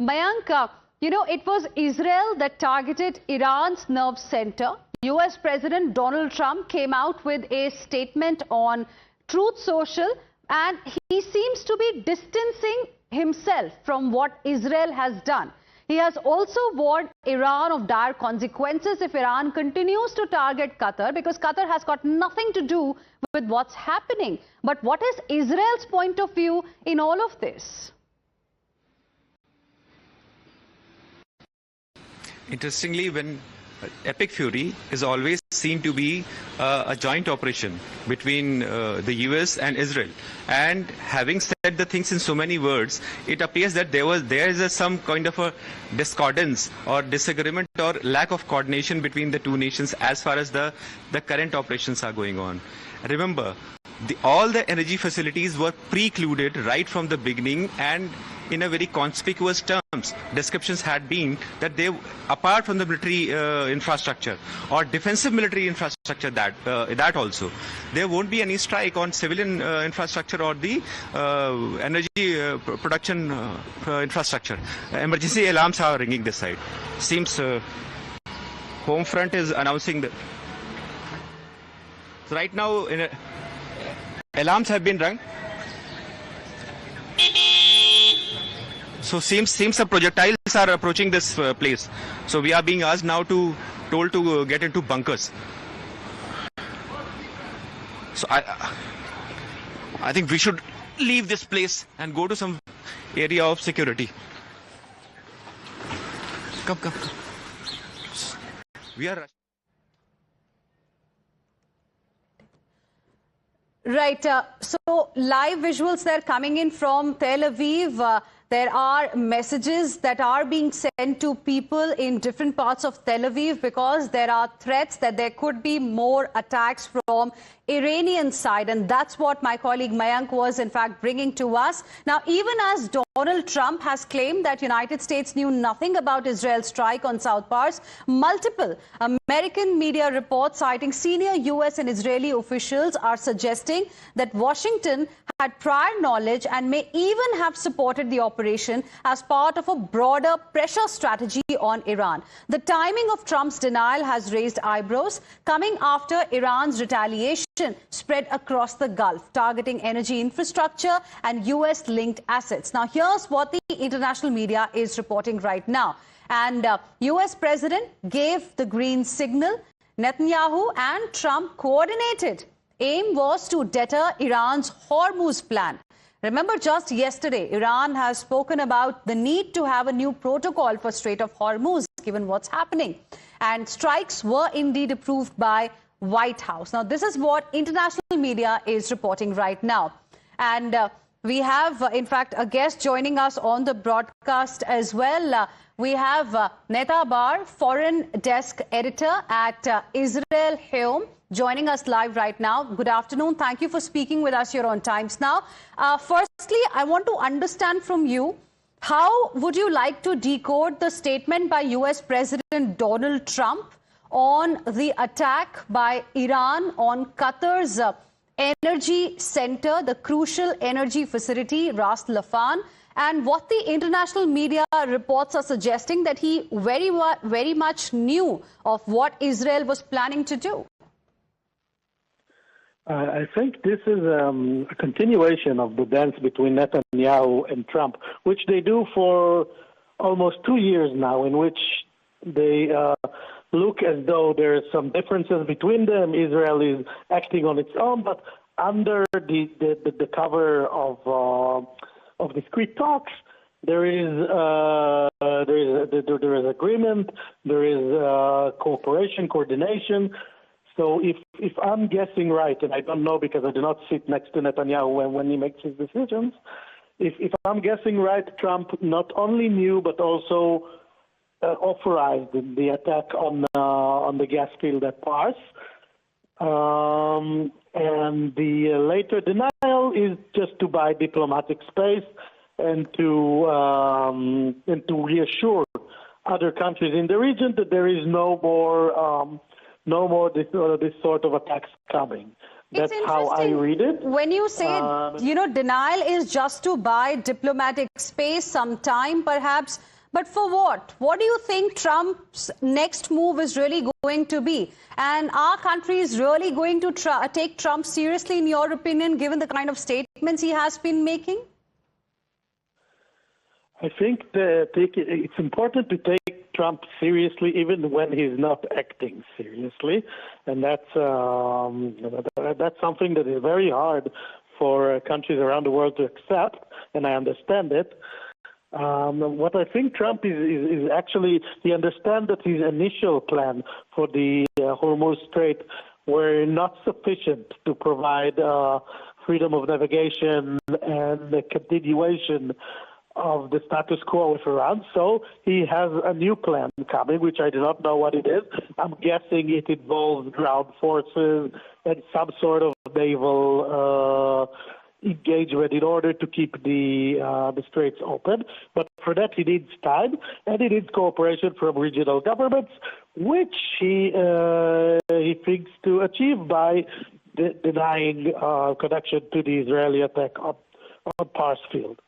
Mayank, it was Israel that targeted Iran's nerve center. US President Donald Trump came out with a statement on Truth Social, and he seems to be distancing himself from what Israel has done. He has also warned Iran of dire consequences if Iran continues to target Qatar, because Qatar has got nothing to do with what's happening. But what is Israel's point of view in all of this? Interestingly, when Epic Fury is always seen to be a joint operation between the US and Israel, and having said the things in so many words, it appears that there is some kind of a discordance or disagreement or lack of coordination between the two nations as far as the current operations are going on. Remember, all the energy facilities were precluded right from the beginning, and in a very conspicuous terms, descriptions had been that they, apart from the military infrastructure or defensive military infrastructure, that also, there won't be any strike on civilian infrastructure or the energy production infrastructure. Emergency alarms are ringing this side. Seems Home Front is announcing that. So right now, alarms have been rung. So seems the projectiles are approaching this place. So we are being asked now told to get into bunkers. So I think we should leave this place and go to some area of security. Come. We are. Right. So live visuals that are coming in from Tel Aviv. There are messages that are being sent to people in different parts of Tel Aviv because there are threats that there could be more attacks from Iranian side. And that's what my colleague Mayank was in fact bringing to us. Now, even as Donald Trump has claimed that United States knew nothing about Israel's strike on South Pars, multiple American media reports citing senior US and Israeli officials are suggesting that Washington had prior knowledge and may even have supported the operation as part of a broader pressure strategy on Iran. The timing of Trump's denial has raised eyebrows, coming after Iran's retaliation spread across the Gulf, targeting energy infrastructure and US-linked assets. Now, here's what the international media is reporting right now. And US President gave the green signal. Netanyahu and Trump coordinated. Aim was to deter Iran's Hormuz plan. Remember, just yesterday, Iran has spoken about the need to have a new protocol for Strait of Hormuz, given what's happening. And strikes were indeed approved by White House. Now, this is what international media is reporting right now. And we have, in fact, a guest joining us on the broadcast as well. We have Neta Bar, foreign desk editor at Israel Hayom, joining us live right now. Good afternoon. Thank you for speaking with us here on Times Now. Firstly, I want to understand from you, how would you like to decode the statement by US President Donald Trump on the attack by Iran on Qatar's energy center, the crucial energy facility, Ras Laffan, and what the international media reports are suggesting that he very much knew of what Israel was planning to do? I think this is a continuation of the dance between Netanyahu and Trump, which they do for almost 2 years now, in which they look as though there are some differences between them. Israel is acting on its own, but under the cover of discreet talks, there is agreement, there is cooperation, coordination. So if I'm guessing right, and I don't know because I do not sit next to Netanyahu when he makes his decisions, if I'm guessing right, Trump not only knew but also authorized the attack on the gas field at Pars. And the later denial is just to buy diplomatic space and to reassure other countries in the region that there is no more this sort of attacks coming. That's how I read it. When you say, denial is just to buy diplomatic space, some time perhaps, but for what? What do you think Trump's next move is really going to be? And our country is really going to take Trump seriously, in your opinion, given the kind of statements he has been making? I think that it's important to take Trump seriously, even when he's not acting seriously, and that's something that is very hard for countries around the world to accept, and I understand it. What I think Trump is actually, he understands that his initial plan for the Hormuz Strait were not sufficient to provide freedom of navigation and the continuation of the status quo with Iran. So he has a new plan coming, which I do not know what it is. I'm guessing it involves ground forces and some sort of naval engagement in order to keep the straits open. But for that, he needs time, and he needs cooperation from regional governments, which he thinks to achieve by denying connection to the Israeli attack on Pars Field.